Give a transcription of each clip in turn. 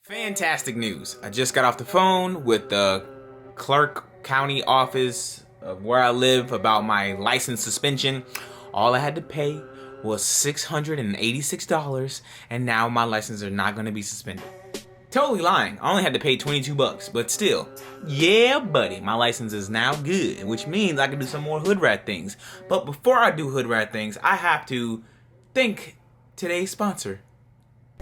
Fantastic news. I just got off the phone with the Clark County office of where I live about my license suspension. All I had to pay was $686, and now my license is not going to be suspended. Totally lying. I only had to pay 22 bucks, but still. Yeah, buddy, my license is now good, which means I can do some more hood rat things. But before I do hood rat things, I have to thank today's sponsor.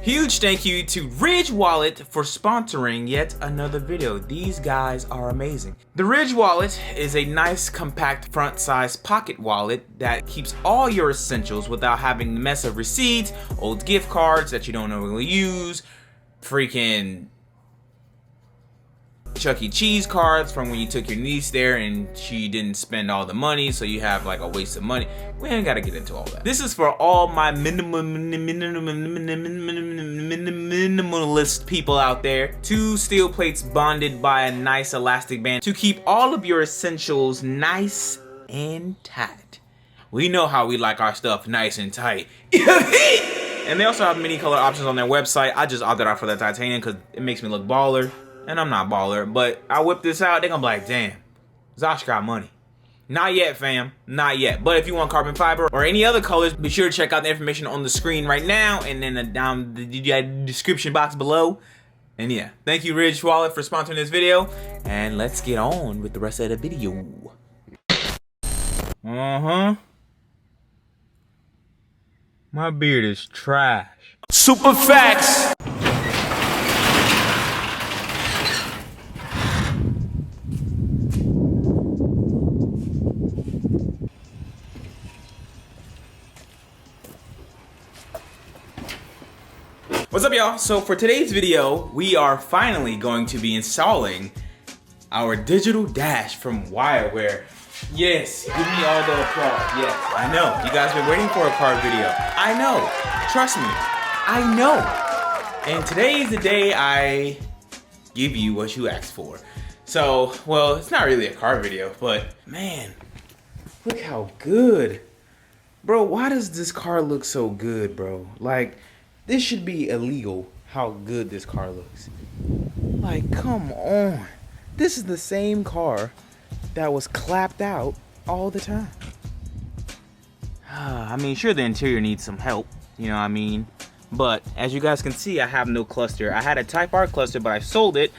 Huge thank you to Ridge Wallet for sponsoring yet another video. These guys are amazing. The Ridge Wallet is a nice, compact, front-size pocket wallet that keeps all your essentials without having the mess of receipts, old gift cards that you don't normally use, freaking Chuck E. Cheese cards from when you took your niece there and she didn't spend all the money, so you have like a waste of money. We ain't gotta get into all that. This is for all my minimalist people out there. 2 steel plates bonded by a nice elastic band to keep all of your essentials nice and tight. We know how we like our stuff nice and tight. And they also have many color options on their website. I just opted out for the titanium because it makes me look baller. And I'm not baller, but I whip this out, they're gonna be like, damn, Zosh got money. Not yet, fam, not yet. But if you want carbon fiber or any other colors, be sure to check out the information on the screen right now and then down the description box below. And yeah, thank you Ridge Wallet for sponsoring this video. And let's get on with the rest of the video. My beard is trash. Super facts! What's up, y'all? So for today's video, we are finally going to be installing our digital dash from Wireware. Yes, give me all the applause. Yes, I know. You guys been waiting for a car video. I know. Trust me. I know. And today is the day I give you what you asked for. So, well, it's not really a car video, but man, look how good. Bro, why does this car look so good, bro? Like, this should be illegal, how good this car looks. Like, come on. This is the same car that was clapped out all the time. I mean, sure, the interior needs some help, you know what I mean? But as you guys can see, I have no cluster. I had a Type R cluster, but I sold it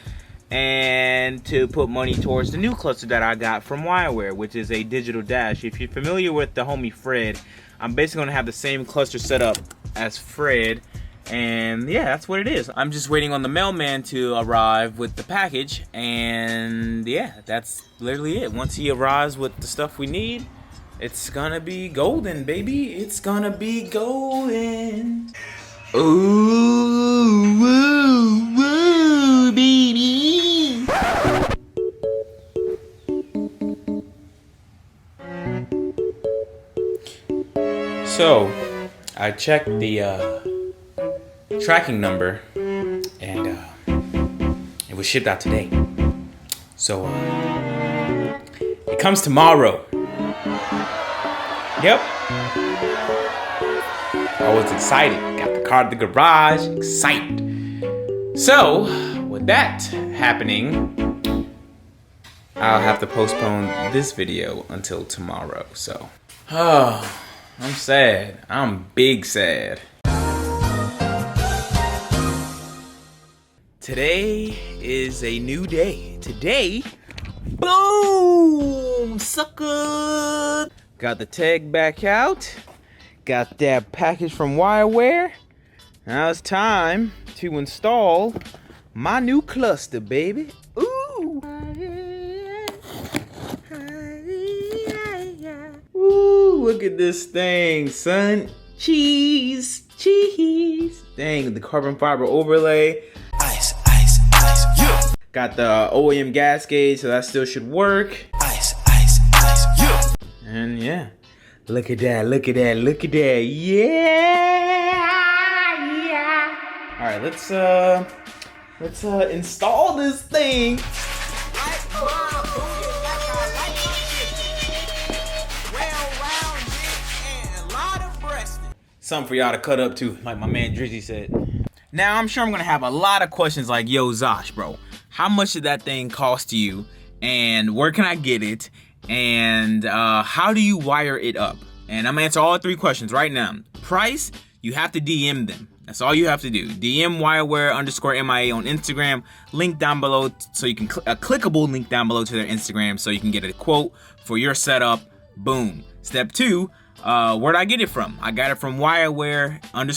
and to put money towards the new cluster that I got from Wireware, which is a digital dash. If you're familiar with the homie Fred, I'm basically gonna have the same cluster set up as Fred, and yeah, that's what it is. I'm just waiting on the mailman to arrive with the package, and yeah, that's literally it. Once he arrives with the stuff we need, it's gonna be golden, baby. It's gonna be golden. Ooh, woo, woo, baby. So, I checked the tracking number, and it was shipped out today. So, it comes tomorrow. Yep. I was excited. Got the car at the garage, excited. So, with that happening, I'll have to postpone this video until tomorrow. So, I'm sad. I'm big sad. Today is a new day. Today, boom, sucker. Got the tag back out. Got that package from Wireware. Now it's time to install my new cluster, baby. Ooh. Ooh, look at this thing, son. Cheese, cheese. Dang, the carbon fiber overlay. Ice, ice, ice, yeah. Got the OEM gas gauge, so that still should work. Ice, ice, ice, yeah. And yeah, look at that, look at that, look at that. Yeah, yeah. All right, let's install this thing. Something for y'all to cut up to, like my man Drizzy said. Now, I'm sure I'm gonna have a lot of questions like, yo, Zosh, bro, how much did that thing cost you? And where can I get it? And how do you wire it up? And I'm gonna answer all 3 questions right now. Price, you have to DM them. That's all you have to do. DM wireware_MIA on Instagram. Link down below so you can a clickable link down below to their Instagram so you can get a quote for your setup. Boom. Step 2. Where'd I get it from? I got it from wireware_MIA on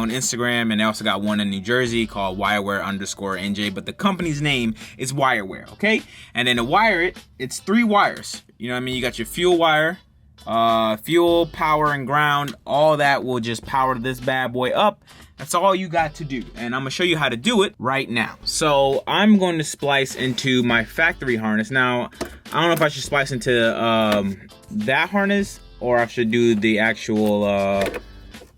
Instagram, and I also got one in New Jersey called wireware_NJ, but the company's name is Wireware, okay? And then to wire it, it's 3 wires. You know what I mean? You got your fuel wire, fuel, power, and ground. All that will just power this bad boy up. That's all you got to do, and I'm gonna show you how to do it right now. So I'm going to splice into my factory harness. Now, I don't know if I should splice into that harness or I should do the actual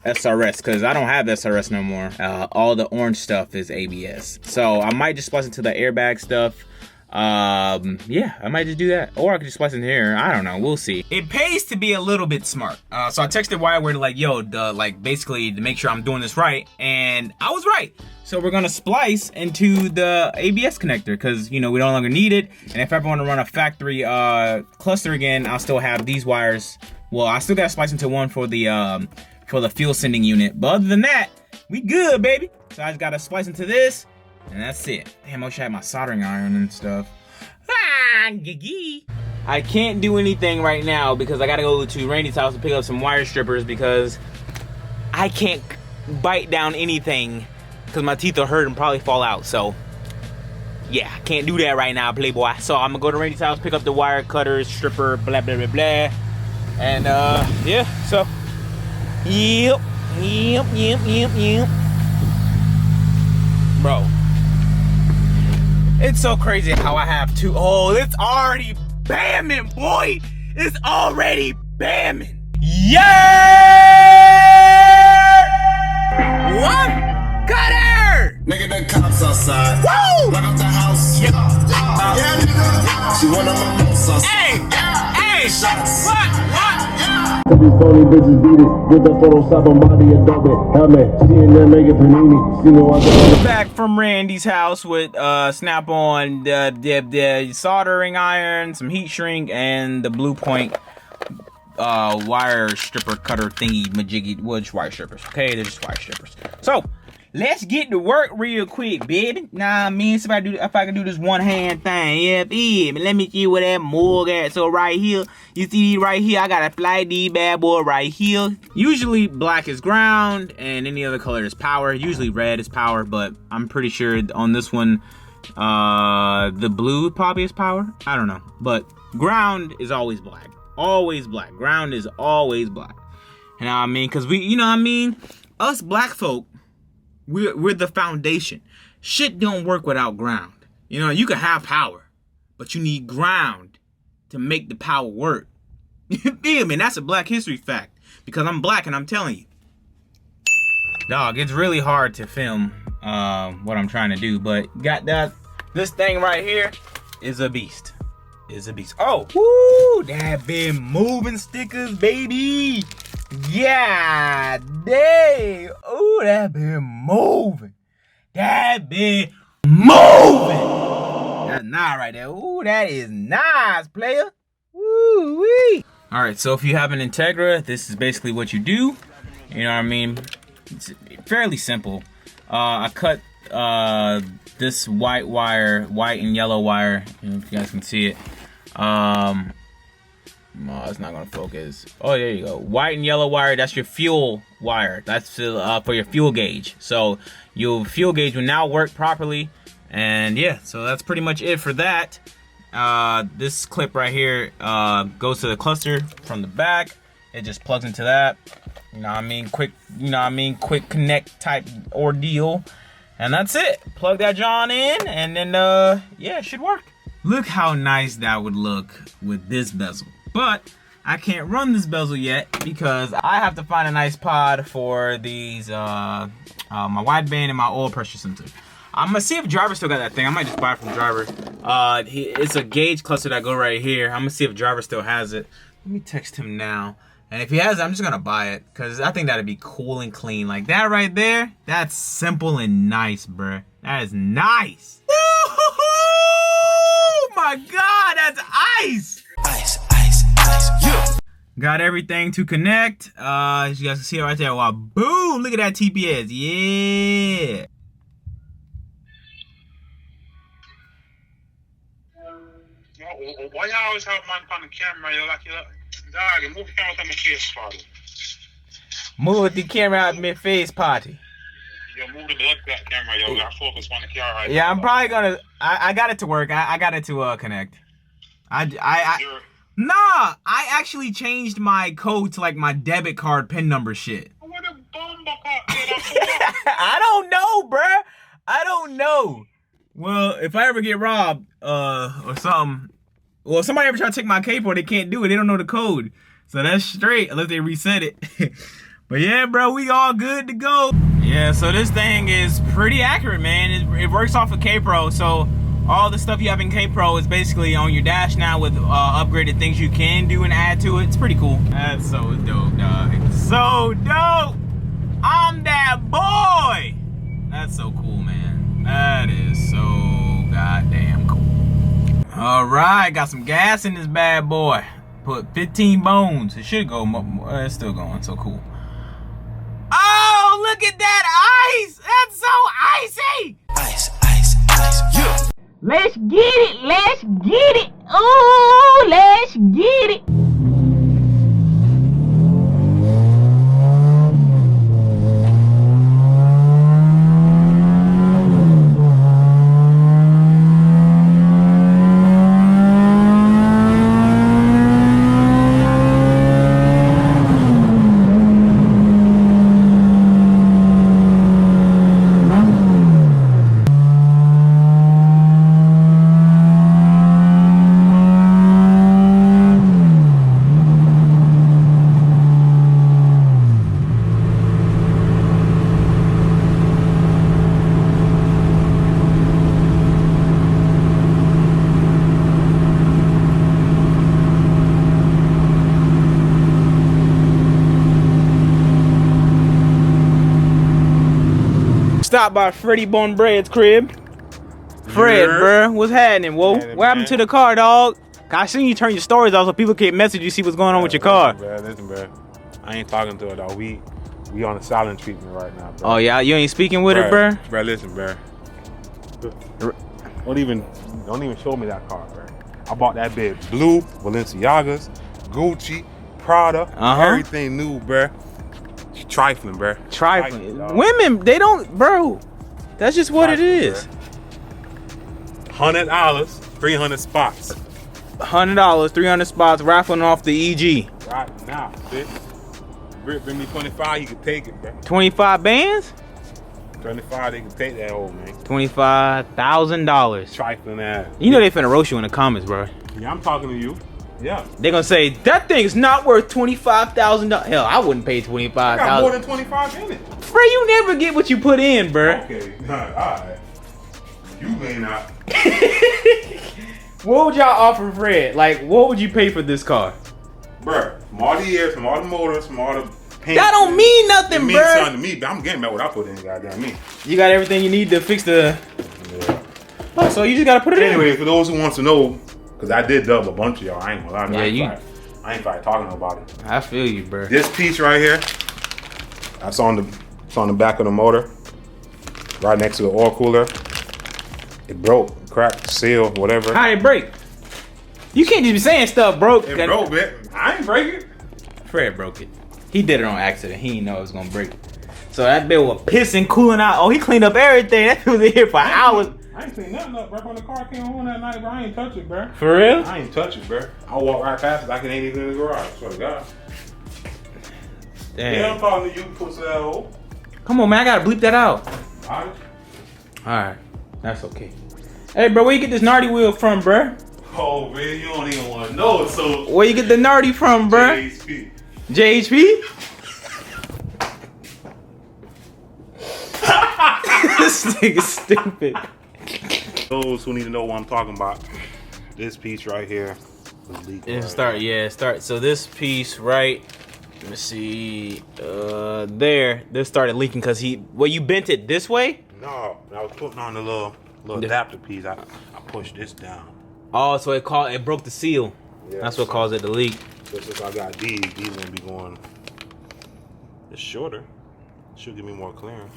SRS, because I don't have SRS no more. All the orange stuff is ABS. So I might just splice into the airbag stuff. Yeah, I might just do that. Or I could just splice in here. I don't know. We'll see. It pays to be a little bit smart. So I texted Wireware to like, yo, like basically to make sure I'm doing this right. And I was right. So we're gonna splice into the ABS connector because, you know, we no longer need it. And if I ever want to run a factory cluster again, I'll still have these wires. Well, I still got to splice into one for the fuel sending unit. But other than that, we good, baby. So I just got to splice into this. And that's it. Damn, I wish I had my soldering iron and stuff. Ah, gigi. I can't do anything right now because I gotta go to Randy's house to pick up some wire strippers because I can't bite down anything because my teeth are hurt and probably fall out. So, yeah, I can't do that right now, playboy. So I'm gonna go to Randy's house, pick up the wire cutters, stripper, blah, blah, blah, blah. And, yeah, so, yep. Bro. It's so crazy how I have 2. Oh, it's already bamming, boy. It's already bamming. Yeah! What? Cutter! Nigga, the cops outside. Woo! Lock up the house. Yeah, nigga. She one of my most outside. Hey! Hey! Shots. What? These phony bitches beat it with the Photoshop on body Adobe helmet. Seeing them make it panini. You know I got back from Randy's house with snap-on the soldering iron, some heat shrink, and the Blue Point wire stripper cutter thingy majiggy. Well, just wire strippers. Okay, they're just wire strippers. So let's get to work real quick, baby. Nah, I mean, if I can do this one hand thing, yeah, but let me see what that morgue at. So right here, you see right here, I got a fly D bad boy right here. Usually black is ground and any other color is power. Usually red is power, but I'm pretty sure on this one, the blue probably is power. I don't know, but ground is always black. Always black. Ground is always black. You know what I mean? Because we, you know what I mean? Us black folk, we're the foundation. Shit don't work without ground. You know, you can have power, but you need ground to make the power work. You feel me? That's a Black history fact. Because I'm black and I'm telling you. Dog, it's really hard to film what I'm trying to do, but got that. This thing right here is a beast. Is a beast. Oh, woo, that been moving stickers, baby. Yeah, dang. Ooh, that been moving. That been moving. That's nice right there. Ooh, that is nice, player. Woo wee. All right, so if you have an Integra, this is basically what you do. You know what I mean? It's fairly simple. I cut this white wire, white and yellow wire. If you guys can see it. No, it's not gonna focus. Oh, there you go. White and yellow wire, that's your fuel wire. That's for your fuel gauge. So your fuel gauge will now work properly. And yeah, so that's pretty much it for that. This clip right here goes to the cluster from the back. It just plugs into that. You know what I mean? Quick, you know what I mean? Quick connect type ordeal. And that's it. Plug that John in and then yeah, it should work. Look how nice that would look with this bezel. But I can't run this bezel yet because I have to find a nice pod for these my wideband and my oil pressure sensor. I'm gonna see if Driver still got that thing. I might just buy it from Driver. It's a gauge cluster that go right here. I'm gonna see if Driver still has it. Let me text him now. And if he has it, I'm just gonna buy it. Cause I think that'd be cool and clean. Like that right there, that's simple and nice, bruh. That is nice. Oh my God, that's ice. Ice, ice, ice. Yeah. Got everything to connect. As you guys can see it right there. Wow, boom, look at that TPS. Yeah. Why y'all always have man on the camera? You're like, dog, move the camera to my face party. Move the camera out my face party. You move the blood clot camera, yo. Got focus on the camera right Yeah, now. I'm probably gonna. I got it to work. I got it to connect. Nah, I actually changed my code to like my debit card PIN number shit. What a bumbuck out there, that's so I don't know, bruh. I don't know. Well, if I ever get robbed, or something, well, if somebody ever try to take my K4, they can't do it. They don't know the code. So that's straight, unless they reset it. But yeah, bro, we all good to go. Yeah, so this thing is pretty accurate, man. It works off of K-Pro, so all the stuff you have in K-Pro is basically on your dash now with upgraded things you can do and add to it. It's pretty cool. That's so dope, dog. So dope. I'm that boy. That's so cool, man. That is so goddamn cool. All right, got some gas in this bad boy. Put 15 bones. It should go more. It's still going. So cool. Oh, look at that ice. That's so icy. Ice, ice, ice. Yeah. Let's get it, let's get it. Ooh, let's get it. Stopped by Freddie Bone Bread's crib. Fred, bruh, what's happening, whoa? What happened to the car, dog? I seen you turn your stories off so people can message you, see what's going on with your car. Listen, bro. I ain't talking to her, though. We on a silent treatment right now, bro. Oh, yeah? You ain't speaking with her, bruh? Bro, listen, bro. Don't even show me that car, bro. I bought that bitch blue, Balenciagas, Gucci, Prada, everything new, bro. Trifling, bro. Trifling. dog. Women, they don't, bro. That's just what it is. $100, 300 spots. $100, 300 spots, raffling off the EG. Right now, bitch. Bring me 25, you can take it, bro. 25 bands? 25, they can take that old man. $25,000. Trifling ass. You know they finna roast you in the comments, bro. Yeah, I'm talking to you. Yeah. They gonna say that thing's not worth $25,000. Hell, I wouldn't pay I got more $25,000. than 25 in it. Free, you never get what you put in, bruh. Okay, alright. You may not. What would y'all offer Fred? Like, what would you pay for this car? Bruh, from all the years, from all the motors, from all the paint. That don't mean nothing, it means bruh. something to me, but I'm getting back what I put in, goddamn me. You got everything you need to fix the... Yeah. Oh, so you just gotta put it in. Anyway, for those who want to know, because I did dub a bunch of y'all, I ain't gonna lie. Yeah, I ain't probably talking about it. I feel you, bruh. This piece right here, that's on the back of the motor, right next to the oil cooler. It broke, cracked, sealed, whatever. How'd it break? You can't just be saying stuff broke. It broke, man. I ain't break it. Fred broke it. He did it on accident. He didn't know it was gonna break. So that bit was pissing, cooling out. Oh, he cleaned up everything. That was in here for hours. I ain't cleaned nothing up, bro. When the car came home that night, bro, I ain't touch it, bro. For real? I ain't touch it, bro. I walk right past it like it ain't even in the garage. Swear to God. Damn. Yeah, I'm talking to you, pussy asshole. Come on, man. I gotta bleep that out. Alright. Alright. That's okay. Hey, bro, where you get this Nardy wheel from, bruh? Oh, man, you don't even want to know. So, Where you get the Nardy from, bruh? JHP. JHP? This nigga's stupid. Those who need to know what I'm talking about, this piece right here was leaked. Start. So this piece right Let me see. There. This started leaking because well, you bent it this way? No, I was putting on the little adapter piece. I pushed this down. Oh, so it broke the seal. Yeah, that's what caused it to leak. So since I got these gonna be going. It's shorter. Should give me more clearance.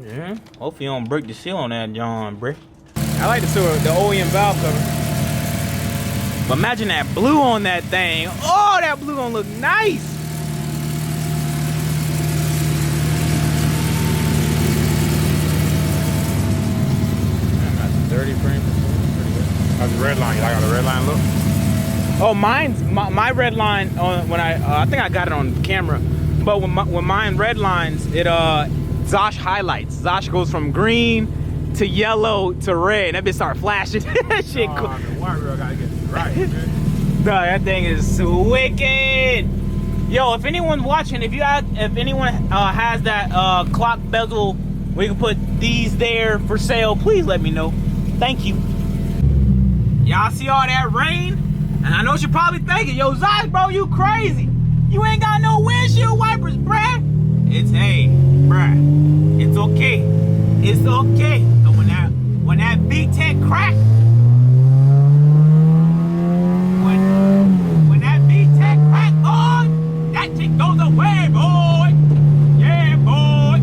Yeah. Hopefully you don't break the seal on that, John, bruh. I like the OEM valve cover. But imagine that blue on that thing. Oh, that blue gonna look nice. I'm at 30 frames. Pretty good. How's the red line? You like how the red line look? Oh, my red line on when I think I got it on camera. But when mine red lines, it Zosh highlights. Zosh goes from green to yellow to red. That bitch start flashing. That shit cool. The wire reel gotta get right, man. No, that thing is wicked. Yo, if anyone's watching, if anyone has that clock bezel, we can put these there for sale. Please let me know. Thank you. Y'all see all that rain? And I know what you're probably thinking, yo, Zosh, bro, you crazy. You ain't got no windshield wipers, bruh. It's hey, bruh. It's okay. It's okay. So when that VTech crack, when that VTech crack on, that shit goes away, boy. Yeah, boy.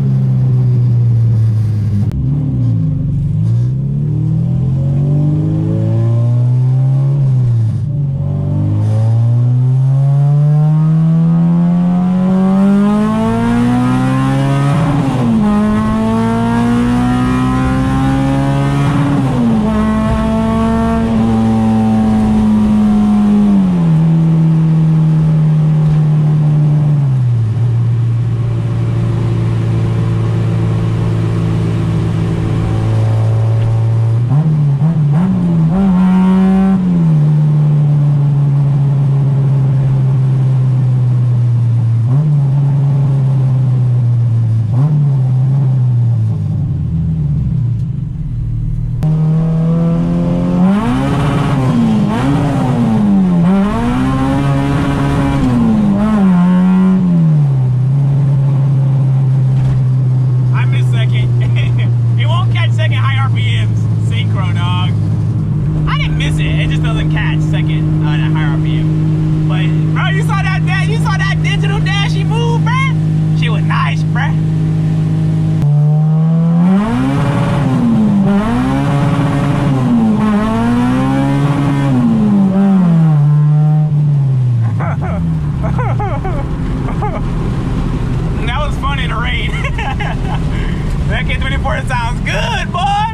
That K24 sounds good, boy.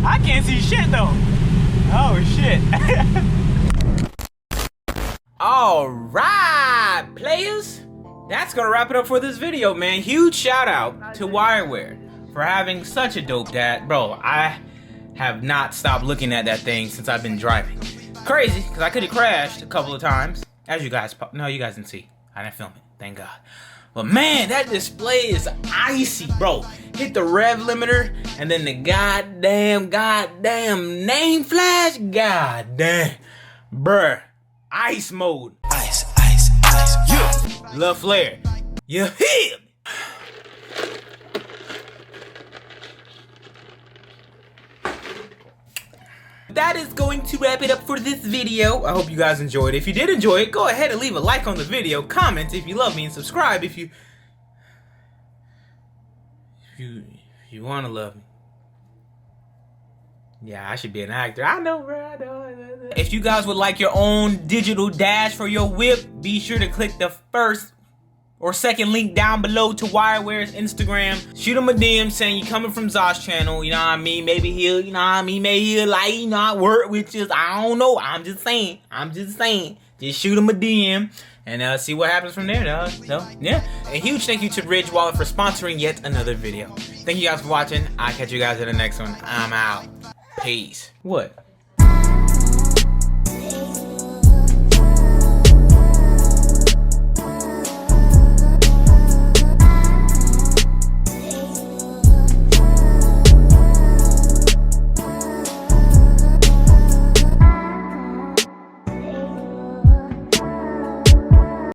I can't see shit though. Oh shit. All right, players. That's gonna wrap it up for this video, man. Huge shout out to Wireware for having such a dope dad. Bro, I have not stopped looking at that thing since I've been driving. Crazy, because I could have crashed a couple of times. As you guys, no, you guys didn't see. I didn't film it, thank God. But man, that display is icy, bro. Hit the rev limiter, and then the goddamn name flash. Goddamn, bruh. Ice mode. Ice, yeah. Love flare. You hit. That is going to wrap it up for this video. I hope you guys enjoyed. If you did enjoy it, go ahead and leave a like on the video, comment if you love me, and subscribe if you want to love me. Yeah, I should be an actor. I know, bro. I know. If you guys would like your own digital dash for your whip, be sure to click the first or second link down below to Wireware's Instagram. Shoot him a DM saying you coming from Zosh channel, you know what I mean? Maybe he'll, you know what I mean? Maybe he'll like, you know, work with us. I don't know. I'm just saying. Just shoot him a DM and see what happens from there, dog. So, yeah. A huge thank you to Ridge Wallet for sponsoring yet another video. Thank you guys for watching. I'll catch you guys in the next one. I'm out. Peace. What?